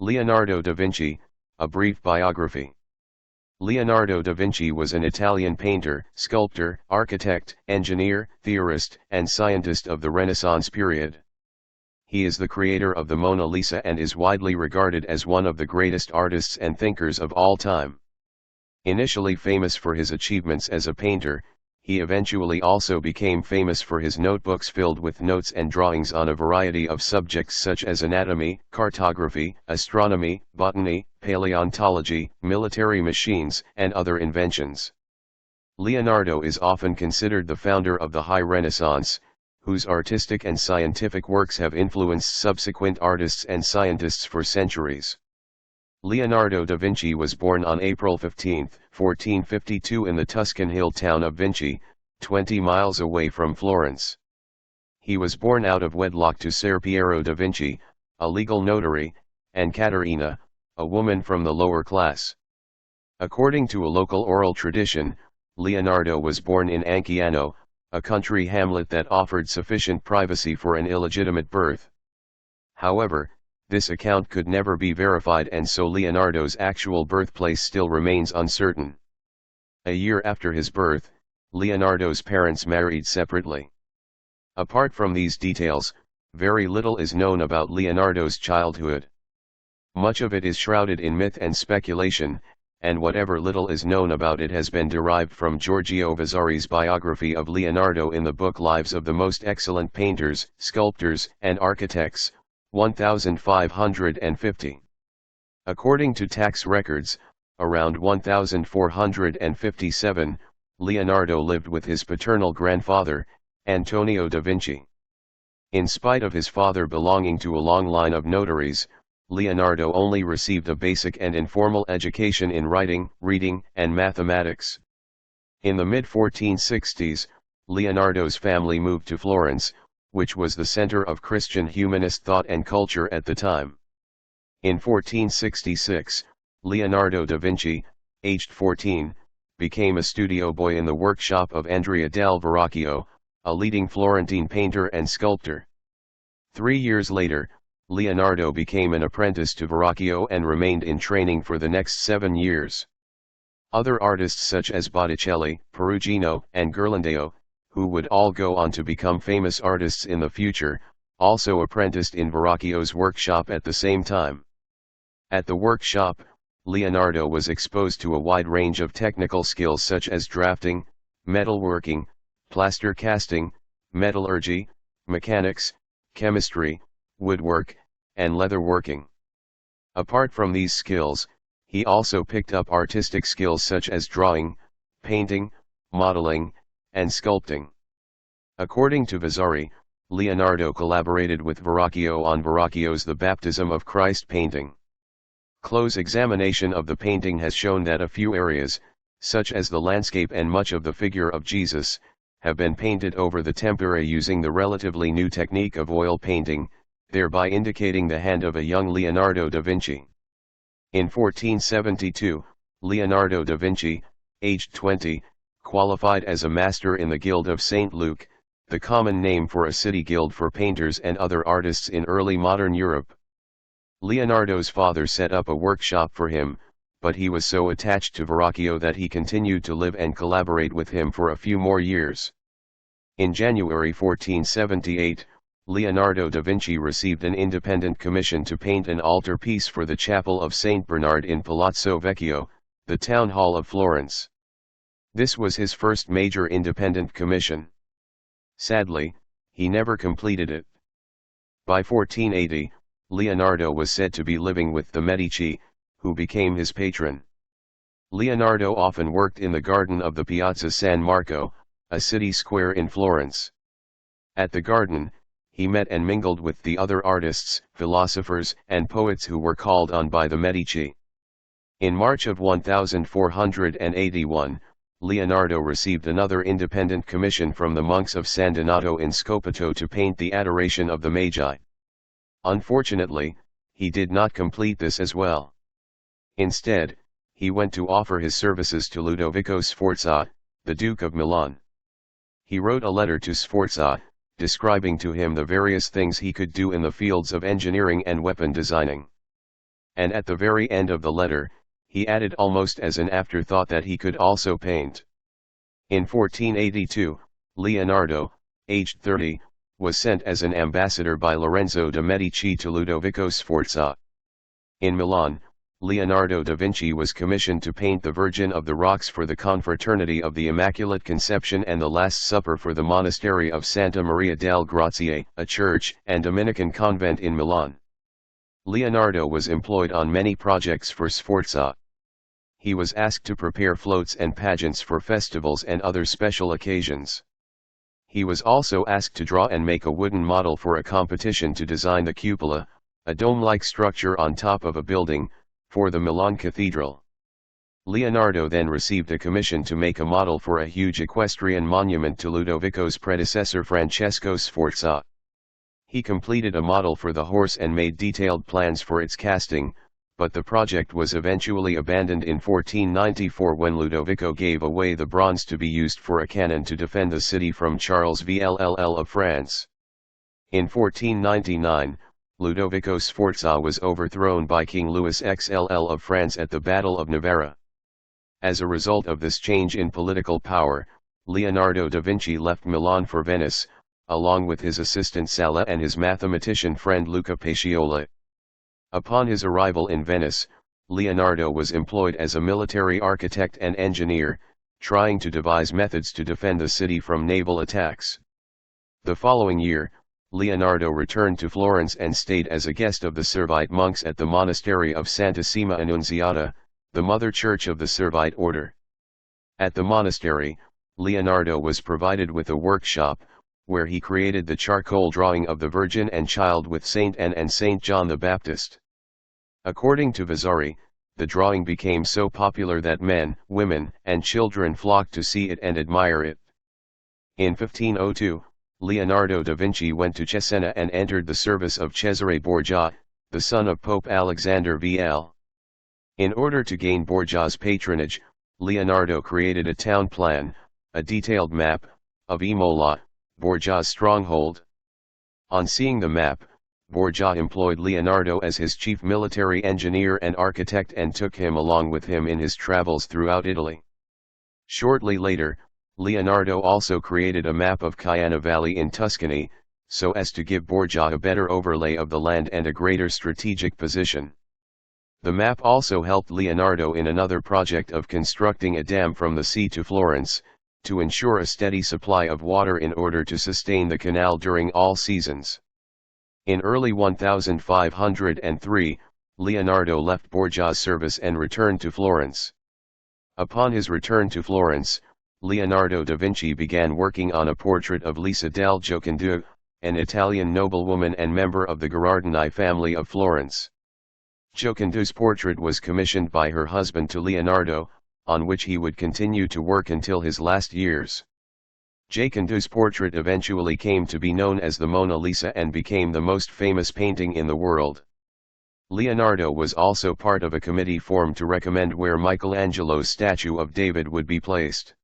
Leonardo da Vinci, a brief biography. Leonardo da Vinci was an Italian painter, sculptor, architect, engineer, theorist, and scientist of the Renaissance period. He is the creator of the Mona Lisa and is widely regarded as one of the greatest artists and thinkers of all time. Initially famous for his achievements as a painter, he eventually also became famous for his notebooks filled with notes and drawings on a variety of subjects such as anatomy, cartography, astronomy, botany, paleontology, military machines, and other inventions. Leonardo is often considered the founder of the High Renaissance, whose artistic and scientific works have influenced subsequent artists and scientists for centuries. Leonardo da Vinci was born on April 15, 1452 in the Tuscan hill town of Vinci, 20 miles away from Florence. He was born out of wedlock to Ser Piero da Vinci, a legal notary, and Caterina, a woman from the lower class. According to a local oral tradition, Leonardo was born in Anciano, a country hamlet that offered sufficient privacy for an illegitimate birth. However, this account could never be verified, and so Leonardo's actual birthplace still remains uncertain. A year after his birth, Leonardo's parents married separately. Apart from these details, very little is known about Leonardo's childhood. Much of it is shrouded in myth and speculation, and whatever little is known about it has been derived from Giorgio Vasari's biography of Leonardo in the book Lives of the Most Excellent Painters, Sculptors, and Architects, 1550. According to tax records, around 1457, Leonardo lived with his paternal grandfather, Antonio da Vinci. In spite of his father belonging to a long line of notaries, Leonardo only received a basic and informal education in writing, reading, and mathematics. In the mid-1460s, Leonardo's family moved to Florence, which was the center of Christian humanist thought and culture at the time. In 1466, Leonardo da Vinci, aged 14, became a studio boy in the workshop of Andrea del Verrocchio, a leading Florentine painter and sculptor. 3 years later, Leonardo became an apprentice to Verrocchio and remained in training for the next 7 years. Other artists such as Botticelli, Perugino, and Ghirlandaio, who would all go on to become famous artists in the future, also apprenticed in Verrocchio's workshop at the same time. At the workshop, Leonardo was exposed to a wide range of technical skills such as drafting, metalworking, plaster casting, metallurgy, mechanics, chemistry, woodwork, and leatherworking. Apart from these skills, he also picked up artistic skills such as drawing, painting, modeling, and sculpting. According to Vasari, Leonardo collaborated with Verrocchio on Verrocchio's The Baptism of Christ painting. Close examination of the painting has shown that a few areas, such as the landscape and much of the figure of Jesus, have been painted over the tempera using the relatively new technique of oil painting, thereby indicating the hand of a young Leonardo da Vinci. In 1472, Leonardo da Vinci, aged 20, qualified as a master in the Guild of St. Luke, the common name for a city guild for painters and other artists in early modern Europe. Leonardo's father set up a workshop for him, but he was so attached to Verrocchio that he continued to live and collaborate with him for a few more years. In January 1478, Leonardo da Vinci received an independent commission to paint an altarpiece for the chapel of St. Bernard in Palazzo Vecchio, the town hall of Florence. This was his first major independent commission. Sadly, he never completed it. By 1480, Leonardo was said to be living with the Medici, who became his patron. Leonardo often worked in the garden of the Piazza San Marco, a city square in Florence. At the garden, he met and mingled with the other artists, philosophers, and poets who were called on by the Medici. In March of 1481, Leonardo received another independent commission from the monks of San Donato in Scopito to paint the Adoration of the Magi. Unfortunately, he did not complete this as well. Instead, he went to offer his services to Ludovico Sforza, the Duke of Milan. He wrote a letter to Sforza, describing to him the various things he could do in the fields of engineering and weapon designing. and at the very end of the letter, he added almost as an afterthought that he could also paint. In 1482, Leonardo, aged 30, was sent as an ambassador by Lorenzo de' Medici to Ludovico Sforza. In Milan, Leonardo da Vinci was commissioned to paint the Virgin of the Rocks for the Confraternity of the Immaculate Conception and the Last Supper for the monastery of Santa Maria delle Grazie, a church and Dominican convent in Milan. Leonardo was employed on many projects for Sforza. He was asked to prepare floats and pageants for festivals and other special occasions. He was also asked to draw and make a wooden model for a competition to design the cupola, a dome-like structure on top of a building, for the Milan Cathedral. Leonardo then received a commission to make a model for a huge equestrian monument to Ludovico's predecessor Francesco Sforza. He completed a model for the horse and made detailed plans for its casting, but the project was eventually abandoned in 1494 when Ludovico gave away the bronze to be used for a cannon to defend the city from Charles VLLL of France. In 1499, Ludovico Sforza was overthrown by King Louis XLL of France at the Battle of Novara. As a result of this change in political power, Leonardo da Vinci left Milan for Venice, along with his assistant Sala and his mathematician friend Luca Pacioli. Upon his arrival in Venice, Leonardo was employed as a military architect and engineer, trying to devise methods to defend the city from naval attacks. The following year, Leonardo returned to Florence and stayed as a guest of the Servite monks at the monastery of Santissima Annunziata, the mother church of the Servite order. At the monastery, Leonardo was provided with a workshop, where he created the charcoal drawing of the Virgin and Child with Saint Anne and Saint John the Baptist. According to Vasari, the drawing became so popular that men, women, and children flocked to see it and admire it. In 1502, Leonardo da Vinci went to Cesena and entered the service of Cesare Borgia, the son of Pope Alexander VL. In order to gain Borgia's patronage, Leonardo created a town plan, a detailed map, of Imola, Borgia's stronghold. On seeing the map, Borgia employed Leonardo as his chief military engineer and architect and took him along with him in his travels throughout Italy. Shortly later, Leonardo also created a map of Chiana Valley in Tuscany, so as to give Borgia a better overlay of the land and a greater strategic position. The map also helped Leonardo in another project of constructing a dam from the sea to Florence, to ensure a steady supply of water in order to sustain the canal during all seasons. In early 1503, Leonardo left Borgia's service and returned to Florence. Upon his return to Florence, Leonardo da Vinci began working on a portrait of Lisa del Giocondo, an Italian noblewoman and member of the Gherardini family of Florence. Giocondo's portrait was commissioned by her husband to Leonardo, on which he would continue to work until his last years. Giocondo's portrait eventually came to be known as the Mona Lisa and became the most famous painting in the world. Leonardo was also part of a committee formed to recommend where Michelangelo's statue of David would be placed.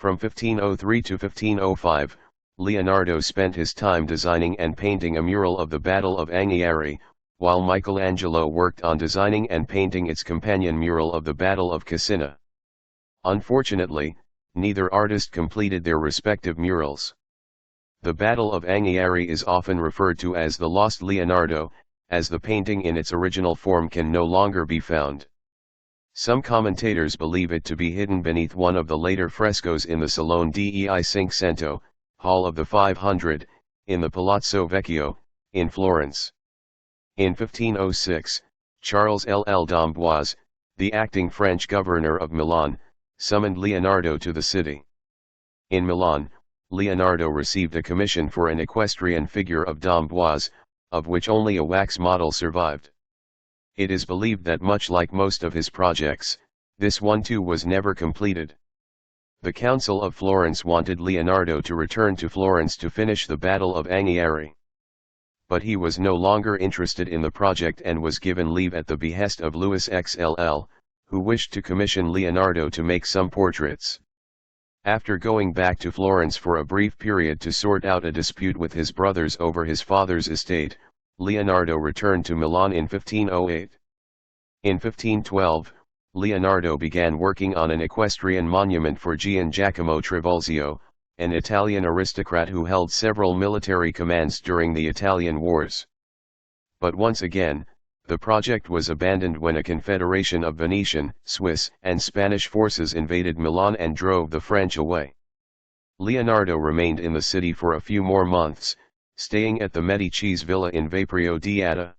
From 1503 to 1505, Leonardo spent his time designing and painting a mural of the Battle of Anghiari, while Michelangelo worked on designing and painting its companion mural of the Battle of Cassina. Unfortunately, neither artist completed their respective murals. The Battle of Anghiari is often referred to as the Lost Leonardo, as the painting in its original form can no longer be found. Some commentators believe it to be hidden beneath one of the later frescoes in the Salone dei Cinquecento, Hall of the 500, in the Palazzo Vecchio, in Florence. In 1506, Charles d'Amboise, the acting French governor of Milan, summoned Leonardo to the city. In Milan, Leonardo received a commission for an equestrian figure of d'Amboise, of which only a wax model survived. It is believed that much like most of his projects, this one too was never completed. The Council of Florence wanted Leonardo to return to Florence to finish the Battle of Anghiari. But he was no longer interested in the project and was given leave at the behest of Louis XLL, who wished to commission Leonardo to make some portraits. After going back to Florence for a brief period to sort out a dispute with his brothers over his father's estate, Leonardo returned to Milan in 1508. In 1512, Leonardo began working on an equestrian monument for Gian Giacomo Trivulzio, an Italian aristocrat who held several military commands during the Italian wars. But once again, the project was abandoned when a confederation of Venetian, Swiss, and Spanish forces invaded Milan and drove the French away. Leonardo remained in the city for a few more months, staying at the Medici's villa in Vaprio di Adda.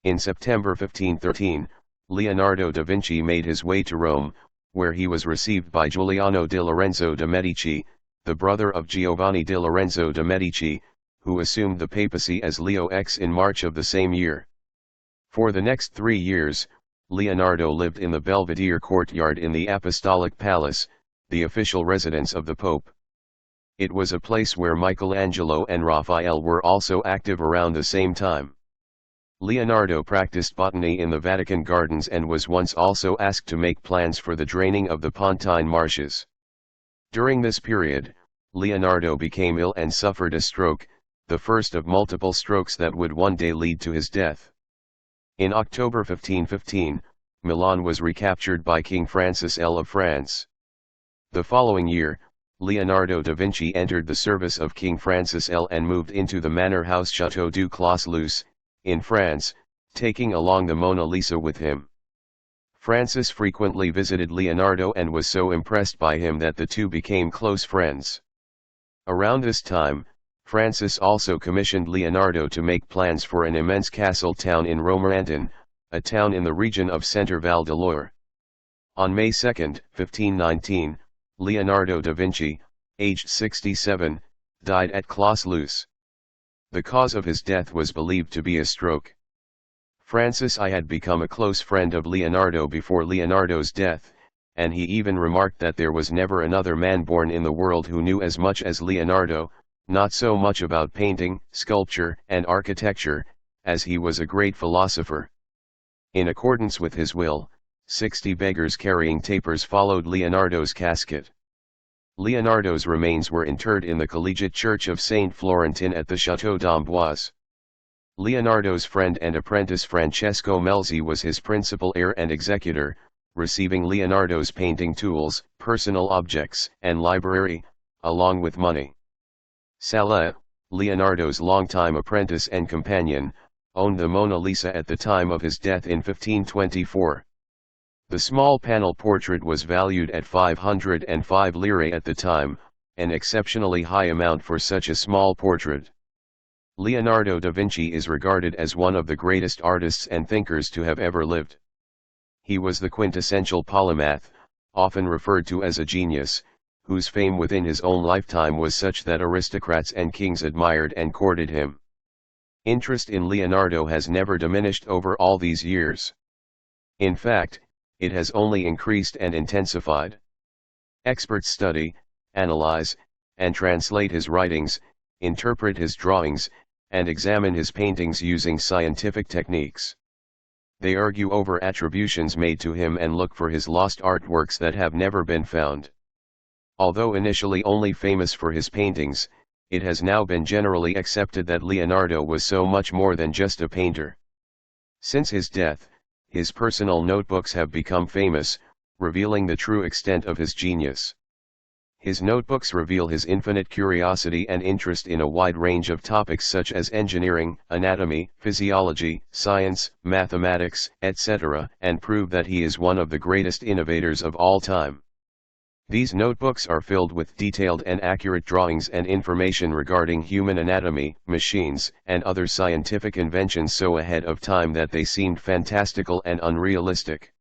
In September 1513, Leonardo da Vinci made his way to Rome, where he was received by Giuliano di Lorenzo de' Medici, the brother of Giovanni di Lorenzo de' Medici, who assumed the papacy as Leo X in March of the same year. For the next 3 years, Leonardo lived in the Belvedere courtyard in the Apostolic Palace, the official residence of the Pope. It was a place where Michelangelo and Raphael were also active around the same time. Leonardo practiced botany in the Vatican gardens and was once also asked to make plans for the draining of the Pontine marshes. During this period, Leonardo became ill and suffered a stroke, the first of multiple strokes that would one day lead to his death. In October 1515, Milan was recaptured by King Francis I of France. The following year, Leonardo da Vinci entered the service of King Francis I and moved into the manor house Château du Clos-Luce, in France, taking along the Mona Lisa with him. Francis frequently visited Leonardo and was so impressed by him that the two became close friends. Around this time, Francis also commissioned Leonardo to make plans for an immense castle town in Romorantin, a town in the region of Centre-Val de Loire. On May 2, 1519, Leonardo da Vinci, aged 67, died at Clos-Luce. The cause of his death was believed to be a stroke. Francis I had become a close friend of Leonardo before Leonardo's death, and he even remarked that there was never another man born in the world who knew as much as Leonardo, not so much about painting, sculpture, and architecture, as he was a great philosopher. In accordance with his will, 60 beggars carrying tapers followed Leonardo's casket. Leonardo's remains were interred in the Collegiate Church of Saint Florentin at the Château d'Amboise. Leonardo's friend and apprentice Francesco Melzi was his principal heir and executor, receiving Leonardo's painting tools, personal objects, and library, along with money. Sala, Leonardo's longtime apprentice and companion, owned the Mona Lisa at the time of his death in 1524. The small panel portrait was valued at 505 lire at the time, an exceptionally high amount for such a small portrait. Leonardo da Vinci is regarded as one of the greatest artists and thinkers to have ever lived. He was the quintessential polymath, often referred to as a genius, whose fame within his own lifetime was such that aristocrats and kings admired and courted him. Interest in Leonardo has never diminished over all these years. In fact, it has only increased and intensified. Experts study, analyze, and translate his writings, interpret his drawings, and examine his paintings using scientific techniques. They argue over attributions made to him and look for his lost artworks that have never been found. Although initially only famous for his paintings, it has now been generally accepted that Leonardo was so much more than just a painter. Since his death, his personal notebooks have become famous, revealing the true extent of his genius. His notebooks reveal his infinite curiosity and interest in a wide range of topics such as engineering, anatomy, physiology, science, mathematics, etc., and prove that he is one of the greatest innovators of all time. These notebooks are filled with detailed and accurate drawings and information regarding human anatomy, machines, and other scientific inventions so ahead of time that they seemed fantastical and unrealistic.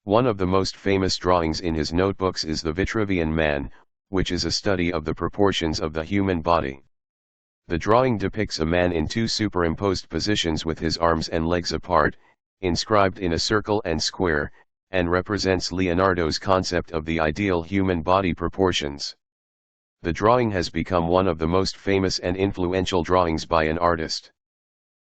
One of the most famous drawings in his notebooks is the Vitruvian Man, which is a study of the proportions of the human body. The drawing depicts a man in two superimposed positions with his arms and legs apart, inscribed in a circle and square, and represents Leonardo's concept of the ideal human body proportions. The drawing has become one of the most famous and influential drawings by an artist.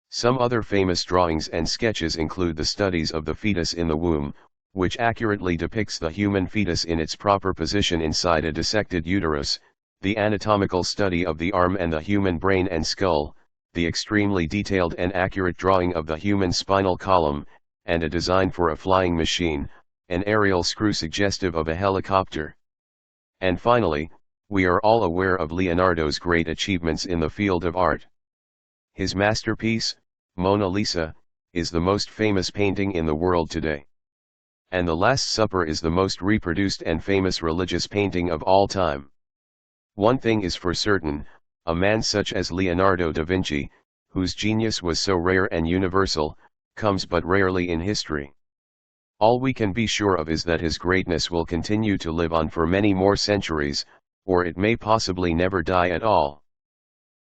Some other famous drawings and sketches include the studies of the fetus in the womb, which accurately depicts the human fetus in its proper position inside a dissected uterus, the anatomical study of the arm and the human brain and skull, the extremely detailed and accurate drawing of the human spinal column, and a design for a flying machine, an aerial screw suggestive of a helicopter. And finally, we are all aware of Leonardo's great achievements in the field of art. His masterpiece, Mona Lisa, is the most famous painting in the world today. And The Last Supper is the most reproduced and famous religious painting of all time. One thing is for certain, a man such as Leonardo da Vinci, whose genius was so rare and universal, comes but rarely in history. All we can be sure of is that his greatness will continue to live on for many more centuries, or it may possibly never die at all.